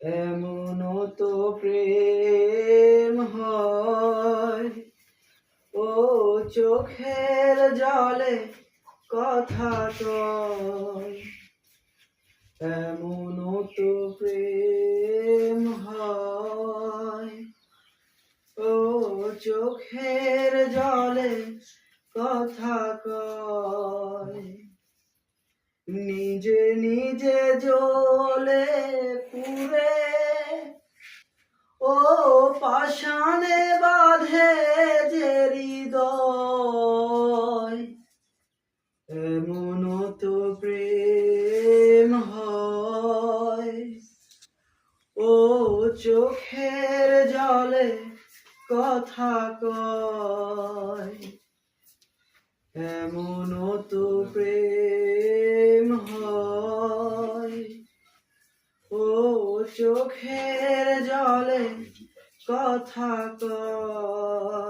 এমনও তো প্রেম হয়, ও চোখের জলে কথা কয়। এমনও তো প্রেম হয়, ও চোখের জলে কথা কয়। নিজে নিজে জ্বলে পুড়ে, ও পাষাণে বাঁধে যে হৃদয়। এমনও তো প্রেম হয়, ও চোখের জলে কথা কয়। এমনও তো প্রেম হয়, ও চোখের জলে কথা কয়।